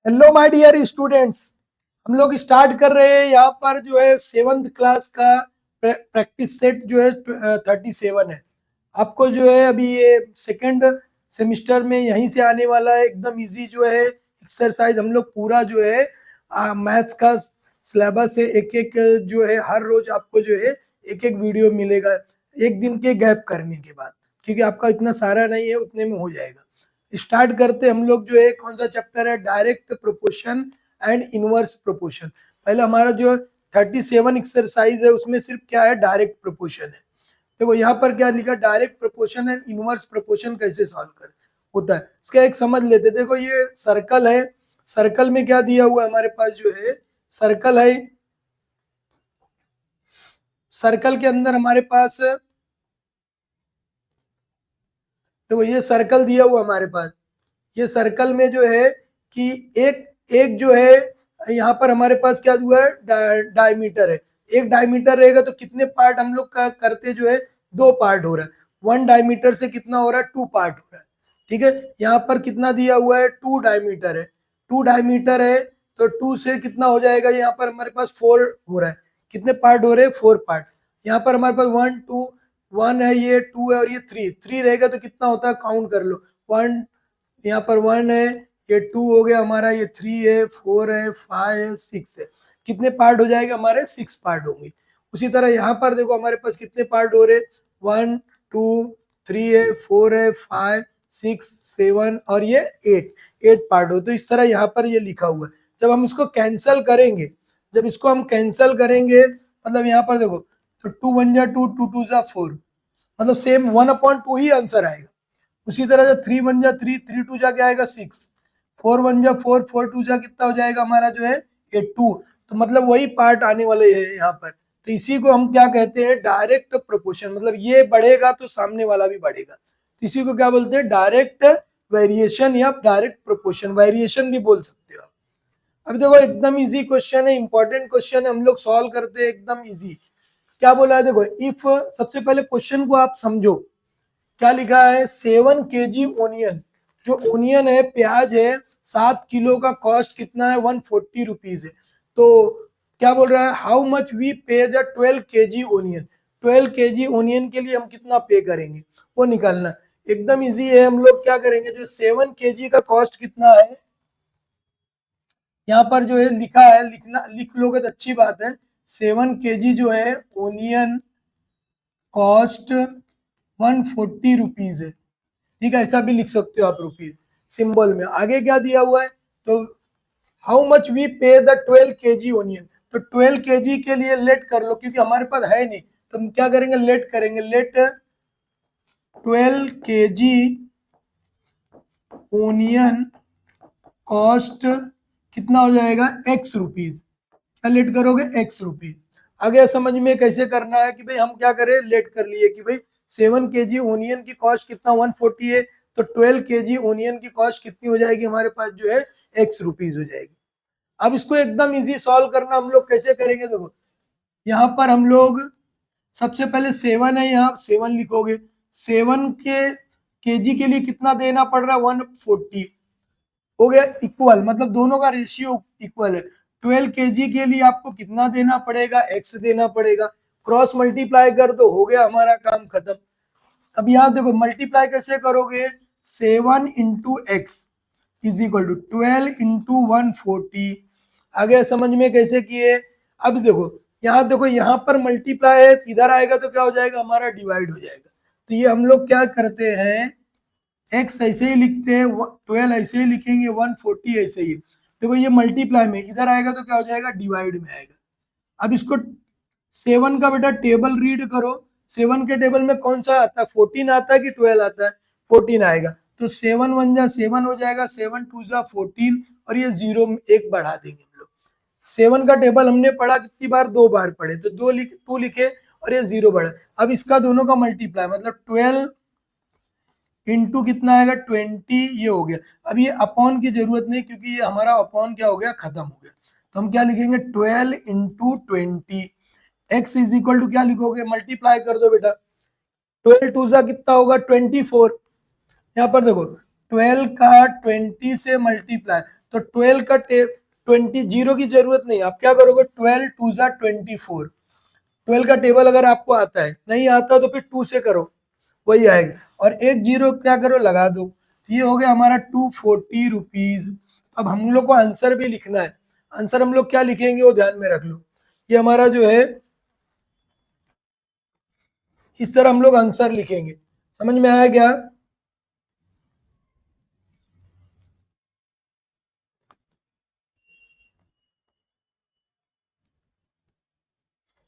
Hello my dear students. हम लोग start कर रहे हैं यहाँ पर जो है 7th क्लास का प्रैक्टिस सेट जो है 37 है। आपको जो है अभी ये सेकंड सेमिस्टर में यहीं से आने वाला है। एकदम इजी जो है एक्सरसाइज हम लोग पूरा जो है मैथ्स का सिलेबस है। एक एक जो है हर रोज आपको जो है एक एक वीडियो मिलेगा एक दिन के गैप करने के बाद, क्योंकि आपका इतना सारा नहीं है, उतने में हो जाएगा। स्टार्ट करते हम लोग जो है कौन सा चैप्टर है, direct proportion and inverse proportion. पहले हमारा जो 37 एक्सरसाइज है उसमें सिर्फ क्या है, डायरेक्ट प्रोपोर्शन है। देखो यहाँ पर क्या लिखा, direct proportion and inverse proportion कैसे सॉल्व कर होता है इसका एक समझ लेते। देखो ये सर्कल है, सर्कल में क्या दिया हुआ है हमारे पास जो है सर्कल है। सर्कल के अंदर हमारे पास देखो ये सर्कल दिया हुआ हमारे पास। ये सर्कल में जो है कि एक एक जो है यहाँ पर हमारे पास क्या हुआ है, डायमीटर है। एक डायमीटर रहेगा तो कितने पार्ट हम लोग का करते जो है, दो पार्ट हो रहा है। वन डायमीटर से कितना हो रहा है, टू पार्ट हो रहा है। ठीक है, यहाँ पर कितना दिया हुआ है, टू डायमीटर है। टू डायमीटर है तो टू से कितना हो जाएगा, यहाँ पर हमारे पास फोर हो रहा है। कितने पार्ट हो रहे हैं, फोर पार्ट। यहाँ पर हमारे पास वन टू, वन है, ये टू है और ये थ्री। थ्री रहेगा तो कितना होता है, काउंट कर लो। वन, यहाँ पर वन है, ये टू हो गया हमारा, ये थ्री है, फोर है, फाइव है, सिक्स है। कितने पार्ट हो जाएगा हमारे, सिक्स पार्ट होंगे। उसी तरह यहाँ पर देखो हमारे पास कितने पार्ट हो रहे, वन टू थ्री है, फोर है, फाइव सिक्स सेवन और ये एट। एट पार्ट हो। तो इस तरह यहाँ पर ये लिखा हुआ है। जब हम इसको कैंसल करेंगे, जब इसको हम कैंसल करेंगे मतलब यहाँ पर देखो, तो टू वन जा टू, टू टू जा फोर, मतलब सेम वन अपॉन टू ही आंसर आएगा। उसी तरह से थ्री वन जा थ्री, थ्री टू जा क्या आएगा, सिक्स। फोर वन जा फोर, फोर टू जा कितना हो जाएगा हमारा जो है, ये टू। तो मतलब वही पार्ट आने वाले है यहाँ पर। तो इसी को हम क्या कहते हैं, डायरेक्ट प्रोपोर्शन। मतलब ये बढ़ेगा तो सामने वाला भी बढ़ेगा। तो इसी को क्या बोलते हैं, डायरेक्ट वेरिएशन या डायरेक्ट प्रोपोर्शन, वेरिएशन भी बोल सकते हो। अब देखो एकदम इजी क्वेश्चन है, इंपॉर्टेंट क्वेश्चन है, हम लोग सॉल्व करते हैं एकदम इजी। क्या बोला है देखो, इफ, सबसे पहले क्वेश्चन को आप समझो। क्या लिखा है, 7 kg ओनियन। जो ओनियन है, प्याज है, 7 किलो का कॉस्ट कितना है, 140 रुपीज है। तो क्या बोल रहा है, हाउ मच वी पे the 12 kg onion. 12 kg onion के लिए हम कितना पे करेंगे, वो निकालना। एकदम इजी है। हम लोग क्या करेंगे, जो 7 kg का कॉस्ट कितना है, यहाँ पर जो है लिखा है, लिखना लिख लोगे तो अच्छी बात है। 7 kg जो है ओनियन कॉस्ट 140 रुपीज है। ठीक है, ऐसा भी लिख सकते हो आप रुपीज सिंबल में। आगे क्या दिया हुआ है, तो हाउ मच वी पे द 12 kg ओनियन। तो 12 kg के लिए लेट कर लो, क्योंकि हमारे पास है नहीं। तो हम क्या करेंगे, लेट करेंगे। लेट 12 kg ओनियन कॉस्ट कितना हो जाएगा, एक्स रुपीज। क्या लेट करोगे, एक्स रुपीज। आगे समझ में कैसे करना है कि भाई हम क्या करें, लेट कर लिए कि भाई 7 kg ओनियन की कॉस्ट कितना, 140 है। तो 12 kg ओनियन की कॉस्ट कितनी हो जाएगी हमारे पास जो है, एक्स रुपीज हो जाएगी। अब इसको एकदम इजी सॉल्व करना हम लोग कैसे करेंगे, देखो यहाँ पर हम लोग सबसे पहले 7 है, यहाँ 7 लिखोगे। 7 के केजी के लिए कितना देना पड़ रहा है, 140 हो गया इक्वल, मतलब दोनों का रेशियो इक्वल है। 12 kg के लिए आपको कितना देना पड़ेगा, एक्स देना पड़ेगा। क्रॉस मल्टीप्लाई कर दो, हो गया हमारा काम खत्म। अब यहाँ देखो मल्टीप्लाई कैसे करोगे, 7 into x is equal to 12 into 140। आगे समझ में कैसे किए। अब देखो यहाँ, देखो यहाँ पर मल्टीप्लाई है, इधर आएगा तो क्या हो जाएगा, हमारा डिवाइड हो जाएगा। तो ये हम लोग क्या करते हैं, एक्स ऐसे ही लिखते हैं, 12 ऐसे ही लिखेंगे, 140 ऐसे ही। देखो ये मल्टीप्लाई में, इधर आएगा तो क्या हो जाएगा, डिवाइड में आएगा। अब इसको 7 का बेटा टेबल रीड करो। 7 के टेबल में कौन सा आता है, 14 आता है कि 12 आता है, 14 आएगा। तो 7 वन जा 7 हो जाएगा, 7 टू जा 14 और ये जीरो एक बढ़ा देंगे हम लोग। 7 का टेबल हमने पढ़ा कितनी बार, दो बार पढ़े, तो दो लिख, टू लिखे और ये जीरो बढ़ा। अब इसका दोनों का मल्टीप्लाई, मतलब 12 इंटू कितना आएगा, 20, ये हो गया। अब ये अपॉन की जरूरत नहीं, क्योंकि ये हमारा अपॉन क्या हो गया, खत्म हो गया। तो हम क्या लिखेंगे, 12 into 20। X is equal to क्या लिखोगे, मल्टीप्लाई कर दो बेटा। 12 टू सा कितना होगा, 24। यहाँ पर देखो 12 का 20 से मल्टीप्लाई, तो 12 का 20 जीरो की जरूरत नहीं, आप क्या करोगे 12 2 जा 24, 12 का टेबल अगर आपको आता है, नहीं आता तो फिर 2 से करो, वही आएगा, और एक जीरो क्या करो लगा दो, तो ये हो गया हमारा 240 रुपीज। अब हम लोग को आंसर भी लिखना है, आंसर हम लोग क्या लिखेंगे वो ध्यान में रख लो, ये हमारा जो है इस तरह हम लोग आंसर लिखेंगे, समझ में आया क्या?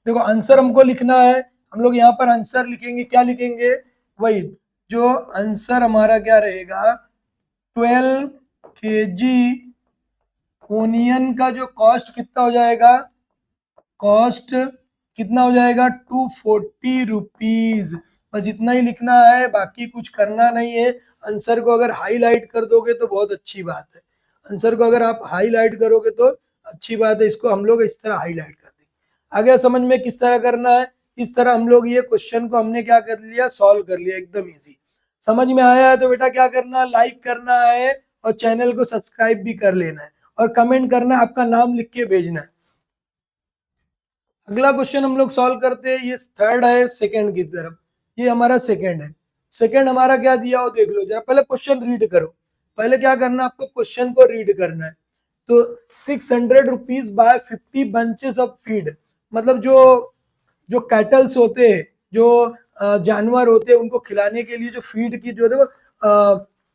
देखो आंसर हमको लिखना है, हम लोग यहाँ पर आंसर लिखेंगे, क्या लिखेंगे, वही जो आंसर हमारा क्या रहेगा, 12 केजी ओनियन का जो कॉस्ट कितना हो जाएगा, कॉस्ट कितना हो जाएगा 240 रुपीज। बस इतना ही लिखना है, बाकी कुछ करना नहीं है। आंसर को अगर हाईलाइट कर दोगे तो बहुत अच्छी बात है, आंसर को अगर आप हाईलाइट करोगे तो अच्छी बात है, इसको हम लोग इस तरह हाईलाइट कर देंगे। आगे समझ में किस तरह करना है, इस तरह हम लोग ये क्वेश्चन को हमने क्या कर लिया, सॉल्व कर लिया, एकदम इजी। समझ में आया है तो बेटा क्या करना है, लाइक करना है और चैनल को सब्सक्राइब भी कर लेना है, और कमेंट करना है, आपका नाम लिख के भेजना है। अगला क्वेश्चन हम लोग सॉल्व करते हैं, ये थर्ड है सेकंड की तरफ, ये हमारा सेकंड है। सेकंड हमारा क्या दिया हो देख लो जरा, पहले क्वेश्चन रीड करो, पहले क्या करना है आपको, क्वेश्चन को रीड करना है। तो 600 rupees by 50 bunches of feed, मतलब जो जो कैटल्स होते हैं, जो जानवर होते हैं, उनको खिलाने के लिए जो फीड की जो देखो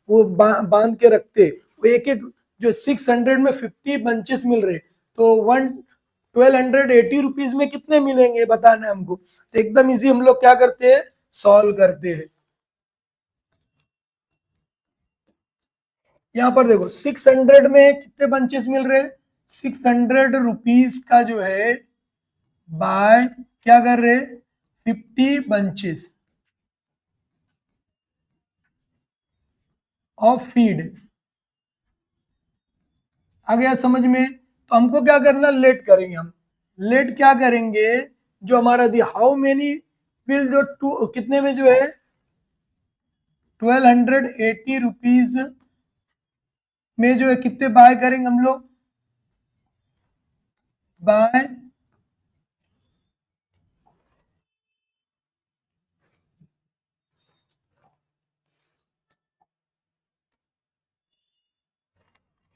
वो बांध के रखते हैं, वो एक एक जो 600 में 50 बंचेस मिल रहे, तो 1280 रुपीज में कितने मिलेंगे बताना है हमको। तो एकदम इजी हम लोग क्या करते हैं, सॉल्व करते हैं। यहाँ पर देखो 600 में कितने बंचेस मिल रहे हैं, 600 रुपीज का जो है बाय क्या कर रहे, 50 बंचेस ऑफ फीड। आ गया समझ में? तो हमको क्या करना, लेट करेंगे हम, लेट क्या करेंगे, जो हमारा दिया हाउ मेनी विल जो टू कितने में जो है 1280 रुपीज में जो है कितने बाय करेंगे हम लोग, बाय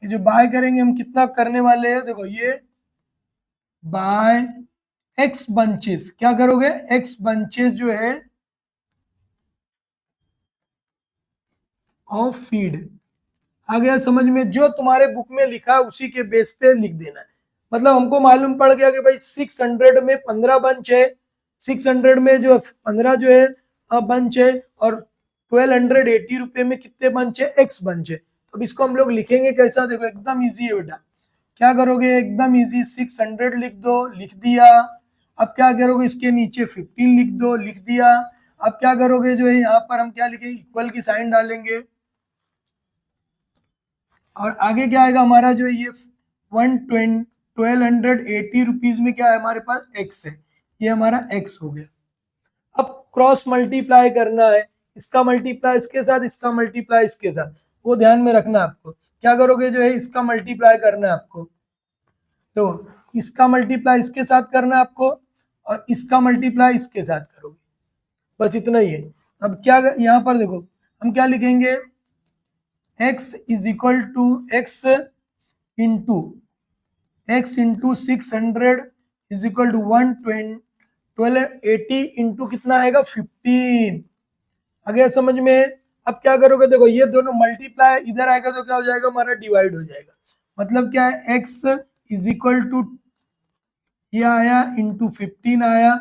ये जो बाय करेंगे हम कितना करने वाले हैं, देखो ये बाय एक्स बंचेस, क्या करोगे एक्स बंचेस जो है ऑफ फीड। आ गया समझ में? जो तुम्हारे बुक में लिखा है उसी के बेस पे लिख देना है। मतलब हमको मालूम पड़ गया कि भाई 600 में 15 बंच है, 600 में जो 15 जो है बंच है, और 1280 रुपए में कितने बंच है, एक्स बंच है। तो अब इसको हम लोग लिखेंगे कैसा, देखो एकदम इजी है बेटा, क्या करोगे एकदम इजी, 600 लिख दो, लिख दिया। अब क्या करोगे, इसके नीचे 15 लिख दो, लिख दिया। अब क्या करोगे, जो है यहाँ पर हम क्या लिखेंगे, इक्वल की साइन डालेंगे, और आगे क्या आएगा हमारा, जो ये 1280 रुपीज में क्या है हमारे पास, एक्स है, ये हमारा एक्स हो गया। अब क्रॉस मल्टीप्लाई करना है, इसका मल्टीप्लाई इसके साथ, इसका मल्टीप्लाई इसके साथ, वो ध्यान में रखना आपको। क्या करोगे, जो है इसका मल्टीप्लाई करना है आपको, तो इसका मल्टीप्लाई इसके साथ करना है आपको, और इसका मल्टीप्लाई इसके साथ करोगे, बस इतना ही है। अब क्या यहाँ पर देखो हम क्या लिखेंगे, x is equal to x into 600 is equal to 1280 into कितना आएगा 15। आ गया समझ में? अब क्या करोगे, देखो ये दोनों मल्टीप्लाई इधर आएगा तो क्या हो जाएगा, हमारा डिवाइड हो जाएगा। मतलब क्या है, x इज इक्वल टू ये आया इंटू 15 आया,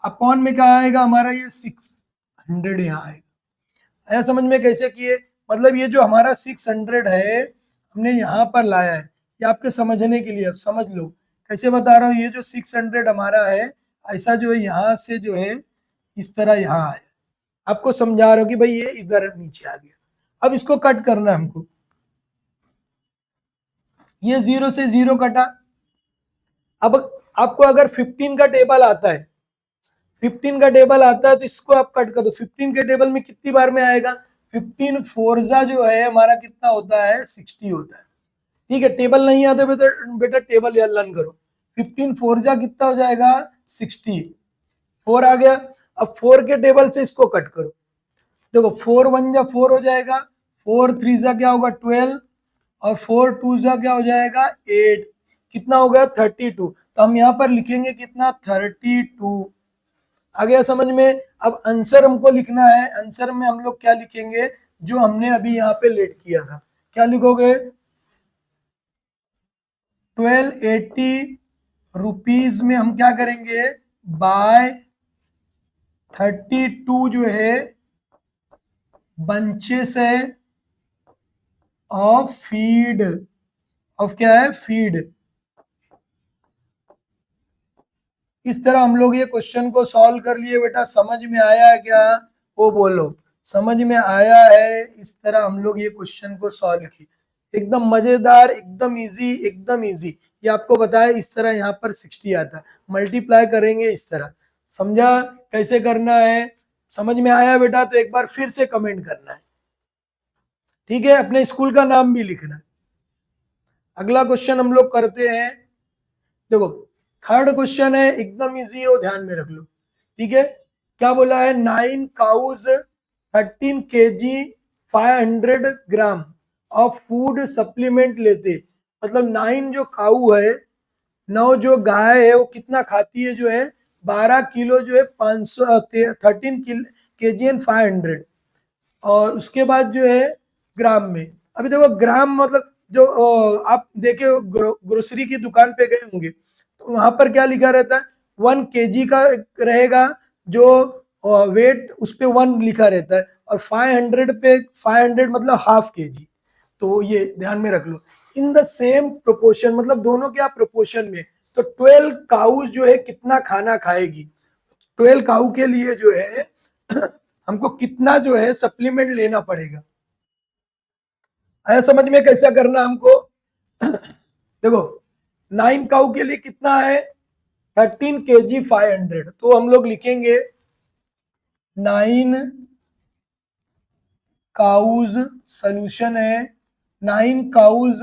अपॉन में क्या आएगा हमारा, ये 600 यहाँ आएगा। आया समझ में कैसे किए? मतलब ये जो हमारा 600 है हमने यहाँ पर लाया है, ये आपके समझने के लिए, अब समझ लो कैसे बता रहा हूँ। ये जो 600 हमारा है, ऐसा जो है यहाँ से जो है इस तरह यहाँ आया, आपको समझा रहा हूँ कि भाई ये इधर नीचे आ गया। अब इसको कट करना है हमको, ये 0 से 0 कटा। अब आपको अगर 15 का टेबल आता है, 15 का टेबल आता है तो इसको आप कट कर दो, 15 के टेबल में कितनी बार में आएगा, 15 फोरजा जो है हमारा कितना होता है, 60 होता है। ठीक है, टेबल नहीं आता बेटा, बेटा टेबल या लर्न करो। 15 4 जा कितना हो जाएगा 60, 4 आ गया। अब 4 के टेबल से इसको कट करो, देखो 4 1 जा 4 हो जाएगा, 4 3 जा क्या होगा 12, और 4 2 जा क्या हो जाएगा 8, कितना हो गया 32। तो हम यहाँ पर लिखेंगे कितना 32। आ गया समझ में। अब आंसर हमको लिखना है, आंसर में हम लोग क्या लिखेंगे, जो हमने अभी यहाँ पे लेट किया था, क्या लिखोगे 1280 रुपीज में हम क्या करेंगे बाय 32 जो है बंचेस है ऑफ फीड, ऑफ क्या है फीड। इस तरह हम लोग ये क्वेश्चन को सॉल्व कर लिए बेटा, समझ में आया है क्या, वो बोलो समझ में आया है। इस तरह हम लोग ये क्वेश्चन को सॉल्व किए, एकदम मजेदार, एकदम इजी, एकदम इजी। ये आपको बताया इस तरह यहाँ पर 60 आता है, मल्टीप्लाई करेंगे इस तरह। समझा कैसे करना है, समझ में आया बेटा, तो एक बार फिर से कमेंट करना है, ठीक है, अपने स्कूल का नाम भी लिखना है। अगला क्वेश्चन हम लोग करते हैं, देखो थर्ड क्वेश्चन है, एकदम इजी है, वो ध्यान में रख लो, ठीक है। क्या बोला है 9 cows 13 KG 500 gram of food supplement लेते, मतलब 9 जो काऊ है, 9 जो गाय है वो कितना खाती है जो है 12 किलो जो है 500 13 केजी एंड 500, और उसके बाद जो है ग्राम में। अभी देखो ग्राम मतलब जो आप देखे ग्रोसरी की दुकान पे गए होंगे तो वहां पर क्या लिखा रहता है 1 केजी का रहेगा, जो वेट उस पे 1 लिखा रहता है, और 500 पे 500 मतलब हाफ केजी। तो ये ध्यान में रख लो, इन द सेम प्रोपोर्शन, मतलब दोनों क्या प्रोपोर्शन में। तो 12 काउज जो है कितना खाना खाएगी, 12 काउ के लिए जो है हमको कितना जो है सप्लीमेंट लेना पड़ेगा। आया समझ में कैसा करना हमको देखो 9 काउ के लिए कितना है 13 केजी 500, तो हम लोग लिखेंगे 9 काउज, सोल्यूशन है 9 काउज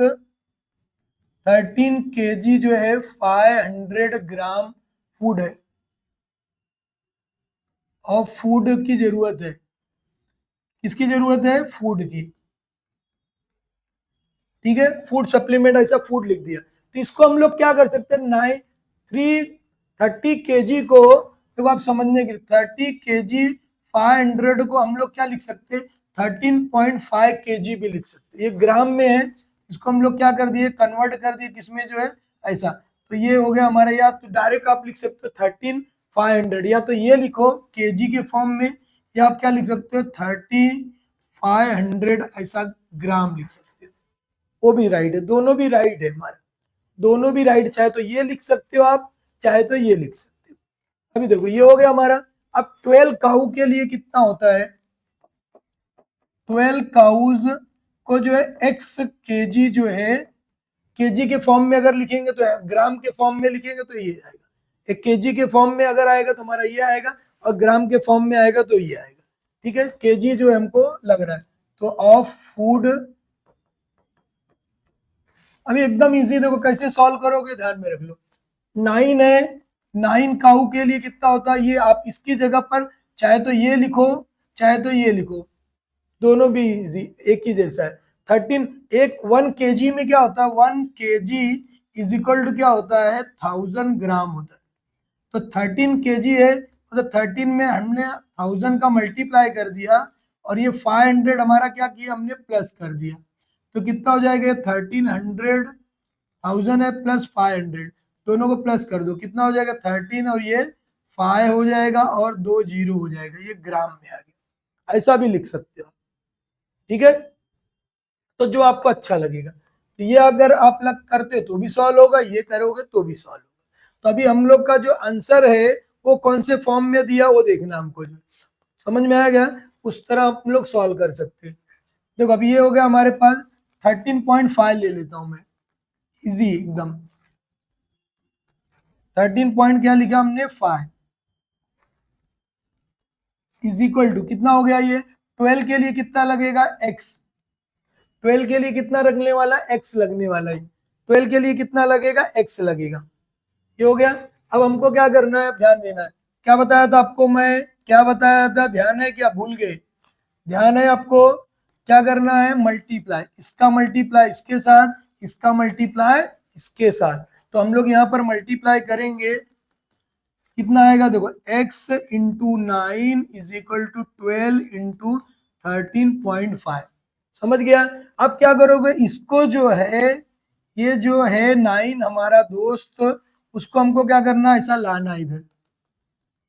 13 केजी जो है 500 ग्राम फूड है, और फूड की जरूरत है, किसकी जरूरत है फूड की, ठीक है, फूड सप्लीमेंट ऐसा फूड लिख दिया। तो इसको हम लोग क्या कर सकते हैं 30 केजी को, देखो आप समझने के लिए 30 केजी 500 को हम लोग क्या लिख सकते हैं 13.5 केजी भी लिख सकते हैं, ये ग्राम में है, इसको हम लोग क्या कर दिए कन्वर्ट कर दिए किसमें जो है ऐसा। तो ये हो गया हमारा, या तो डायरेक्ट आप लिख सकते हो 13,500, या तो ये लिखो केजी के फॉर्म में, या आप क्या लिख सकते हो 30,500 ऐसा ग्राम लिख सकते हो, वो भी राइट है, दोनों भी राइट है हमारा, दोनों भी राइट, चाहे तो ये लिख सकते हो आप, चाहे तो ये लिख सकते हो। अभी देखो ये हो गया हमारा। अब 12 काऊ के लिए कितना होता है, 12 काउज को जो है एक्स केजी जो है, केजी के फॉर्म में अगर लिखेंगे तो ग्राम के फॉर्म में लिखेंगे तो ये आएगा, एक केजी के फॉर्म में अगर आएगा तो हमारा ये आएगा, और ग्राम के फॉर्म में आएगा तो ये आएगा, ठीक है, केजी जो हमको लग रहा है। तो ऑफ फूड, अभी एकदम इजी, देखो कैसे सॉल्व करोगे ध्यान में रख लो, 9 है, 9 काऊ के लिए कितना होता है, ये आप इसकी जगह पर चाहे तो ये लिखो, चाहे तो ये लिखो, दोनों भी इजी एक ही जैसा है। 13 एक 1 केजी में क्या होता है 1 केजी इज इक्वल टू क्या होता है 1000 ग्राम होता है। तो 13 केजी है, मतलब 13 में हमने 1000 का मल्टीप्लाई कर दिया, और ये 500 हमारा क्या किया हमने प्लस कर दिया, तो कितना हो जाएगा 1300, 1000 है प्लस 500, दोनों को प्लस कर दो, कितना हो जाएगा 13, और ये 5 हो जाएगा, और 2 जीरो हो जाएगा, ये ग्राम में आ गया, ऐसा भी लिख सकते हो, ठीक है। तो जो आपको अच्छा लगेगा, तो ये अगर आप लग करते तो भी सॉल्व होगा, ये करोगे तो भी सॉल्व होगा। तो अभी हम लोग का जो आंसर है वो कौन से फॉर्म में दिया वो देखना हमको, जो समझ में आ गया उस तरह हम लोग सॉल्व कर सकते हैं। देखो अभी ये हो गया हमारे पास 13.5 ले लेता हूं मैं, इजी एकदम, 13 पॉइंट क्या लिखा हमने 5 इज इक्वल टू कितना हो गया, ये 12 के लिए कितना लगेगा x, 12 के लिए कितना लगने वाला, x लगने वाला है। 12 के लिए कितना लगेगा, x लगेगा। ये हो गया। अब हमको क्या करना है, ध्यान देना है। क्या बताया था आपको मैं, क्या बताया था, ध्यान है क्या, भूल गए? ध्यान है आपको, क्या करना है, मल्टीप्लाई, इसका मल्टीप्लाई इसके साथ, इसका मल्टीप्लाई इसके साथ। तो हम लोग यहाँ पर मल्टीप्लाई करेंगे, कितना आएगा देखो, x into 9 is equal to 12 into 13.5। समझ गया? अब क्या करोगे, इसको जो है, ये जो है 9 हमारा दोस्त, उसको हमको क्या करना, ऐसा लाना इधर,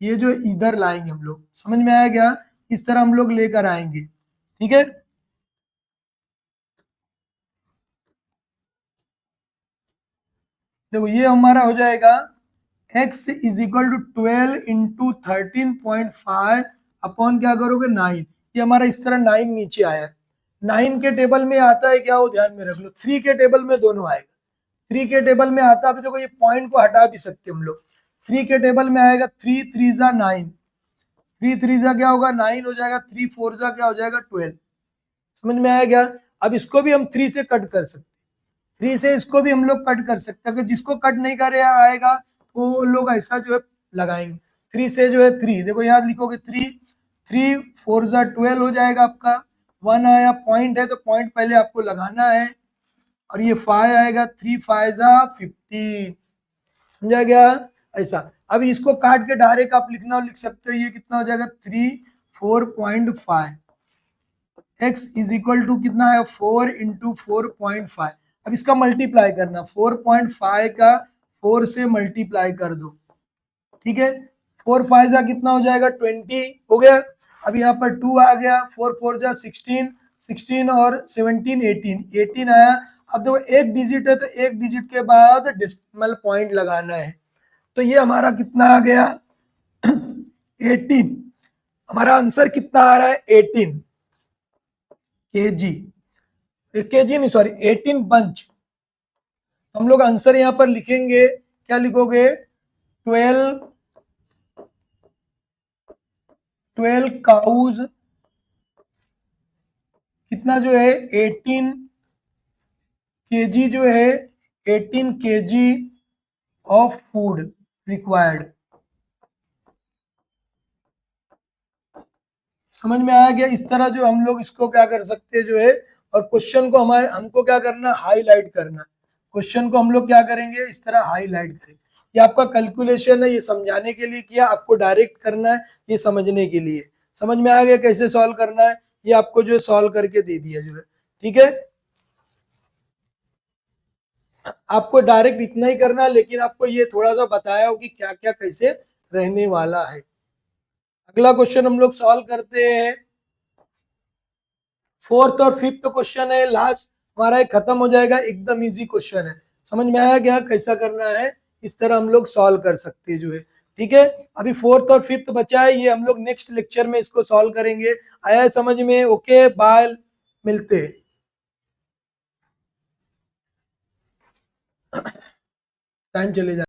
ये जो इधर लाएंगे हम लोग। समझ में आया क्या? इस तरह हम लोग लेकर आएंगे। ठीक है, देखो ये हमारा हो जाएगा x is equal to 12 into 13.5 upon क्या करोगे 9। ये हमारा इस तरह 9 नीचे आया है। 9 के टेबल में आता है क्या, वो ध्यान में रख लो। 3 के टेबल में दोनों आएगा। 3 के टेबल में आता है, अभी देखो ये पॉइंट को हटा भी सकते हम लोग। 3 के टेबल में आएगा 3 3 जा 9, 3 3 जा क्या होगा 9 हो जाएगा, 3 4 जा क्या हो जाएगा 12। समझ में आया क्या? अब इसको भी हम 3 से कट कर सकते, 3 से इसको भी हम लोग कट कर सकते हैं। अगर जिसको कट नहीं कर आएगा तो वो लोग ऐसा जो है लगाएंगे। 3 से जो है 3, देखो यहाँ लिखोगे 3, 3 4 जा 12 हो जाएगा आपका। 1 आया, पॉइंट है तो पॉइंट पहले आपको लगाना है। और ये 5 आएगा, 3 5 जा 15। समझा गया? ऐसा। अब इसको काट के डायरेक्ट आप लिखना लिख सकते हो, ये कितना हो जाएगा 3 4.5। x इज इक्वल टू कितना है 4 इंटू 4.5। अब इसका मल्टीप्लाई करना, 4.5 का 4 से मल्टीप्लाई कर दो। ठीक है, 4 5 जा कितना हो जाएगा 20 हो गया। अब यहाँ पर 2 आ गया, 4 4 जा 16, 16 और 17 18, 18 आया। अब देखो एक डिजिट है तो एक डिजिट के बाद डेसिमल पॉइंट लगाना है। तो ये हमारा कितना आ गया 18। हमारा आंसर कितना आ रहा है 18 केजी, केजी नहीं सॉरी 18 पंच। हम लोग आंसर यहां पर लिखेंगे, क्या लिखोगे 12 काउज, कितना जो है 18 केजी जो है 18 केजी ऑफ फूड रिक्वायर्ड। समझ में आया गया? इस तरह जो हम लोग इसको क्या कर सकते हैं जो है, और क्वेश्चन को हमारे हमको क्या करना, हाईलाइट करना। क्वेश्चन को हम लोग क्या करेंगे, इस तरह हाईलाइट करेंगे। ये आपका कैलकुलेशन है, ये समझाने के लिए किया, आपको डायरेक्ट करना है ये समझने के लिए। समझ में आ गया कैसे सॉल्व करना है? ये आपको जो है सॉल्व करके दे दिया जो है। ठीक है, आपको डायरेक्ट इतना ही करना है, लेकिन आपको ये थोड़ा सा बताया हो कि क्या क्या कैसे रहने वाला है। अगला क्वेश्चन हम लोग सॉल्व करते हैं। फोर्थ और फिफ्थ क्वेश्चन है, लास्ट हमारा एक खत्म हो जाएगा। एकदम इजी क्वेश्चन है। समझ में आया क्या कैसा करना है? इस तरह हम लोग सॉल्व कर सकते हैं जो है। ठीक है, अभी फोर्थ और फिफ्थ बचा है, ये हम लोग नेक्स्ट लेक्चर में इसको सॉल्व करेंगे। आया है समझ में? ओके बाय, मिलते हैं। टाइम चले जाए।